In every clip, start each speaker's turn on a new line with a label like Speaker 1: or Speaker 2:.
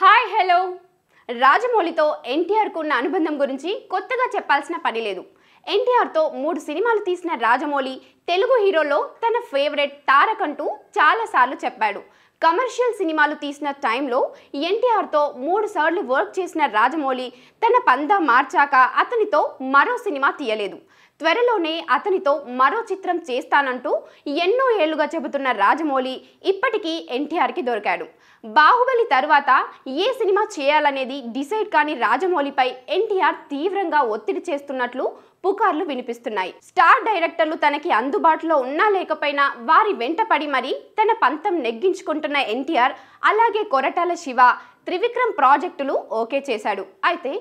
Speaker 1: Hi hello రాజమౌళితో NTR కు ఉన్న అనుబంధం గురించి కొత్తగా చెప్పాల్సిన పని లేదు. ఎన్టీఆర్ తో 3 సినిమాలు తీసిన రాజమౌళి తెలుగు హీరోలో తన ఫేవరెట్ తారక్ అంటూ చాలా సార్లు చెప్పాడు. కమర్షియల్ సినిమాలు తీసిన టైంలో ఎన్టీఆర్ తో 3 సార్లు వర్క్ చేసిన రాజమౌళి తన పందా మార్చాక అతనితో మరో సినిమా తీయలేదు. త్వరలోనే అతనితో మరో చిత్రం చేస్తానంటూ ఎన్నో ఏళ్లుగా చెబుతున్న రాజమౌళి ఇప్పటికీ ఎన్టీఆర్కి దొరికాడు. బాహుబలి తర్వాత ఏ సినిమా చేయాలనేది డిసైడ్ కాని రాజమౌళిపై ఎన్టీఆర్ తీవ్రంగా ఒత్తిడి చేస్తున్నట్లు పుకార్లు వినిపిస్తున్నాయి. స్టార్ డైరెక్టర్లు తనకి అందుబాటులో ఉన్నా లేకపోయినా వారి వెంటపడి మరీ తన పంతం నెగ్గించుకుంటున్న ఎన్టీఆర్ అలాగే కొరటాల శివ, త్రివిక్రమ్ ప్రాజెక్టులు ఓకే చేశాడు. అయితే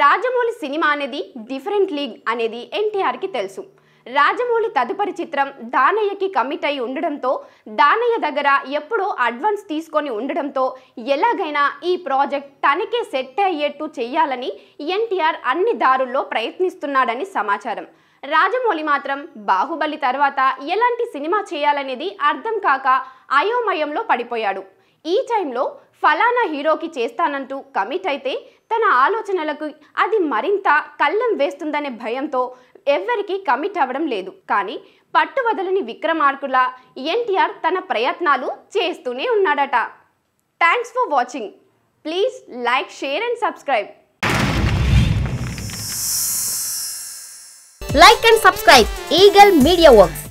Speaker 1: రాజమౌళి సినిమా అనేది డిఫరెంట్ లీగ్ అనేది ఎన్టీఆర్కి తెలుసు. రాజమౌళి తదుపరి చిత్రం దానయ్యకి కమిట్ అయి ఉండడంతో, దానయ్య దగ్గర ఎప్పుడో అడ్వాన్స్ తీసుకొని ఉండడంతో ఎలాగైనా ఈ ప్రాజెక్ట్ తనకే సెట్ అయ్యేట్టు చెయ్యాలని ఎన్టీఆర్ అన్ని దారుల్లో ప్రయత్నిస్తున్నాడని సమాచారం. రాజమౌళి మాత్రం బాహుబలి తర్వాత ఎలాంటి సినిమా చేయాలనేది అర్థం కాక అయోమయంలో పడిపోయాడు. ఈ టైంలో ఫలానా హీరోకి చేస్తానంటూ కమిట్ అయితే తన ఆలోచనలకు అది మరింత కళ్ళం వేస్తుందనే భయంతో ఎవ్వరికి కమిట్ అవ్వడం లేదు. కానీ పట్టు వదలని విక్రమార్కుల ఎన్టీఆర్ తన ప్రయత్నాలు చేస్తూనే ఉన్నాడట. Thanks for watching. Please like, share and subscribe.
Speaker 2: Like and subscribe Eagle Media Works.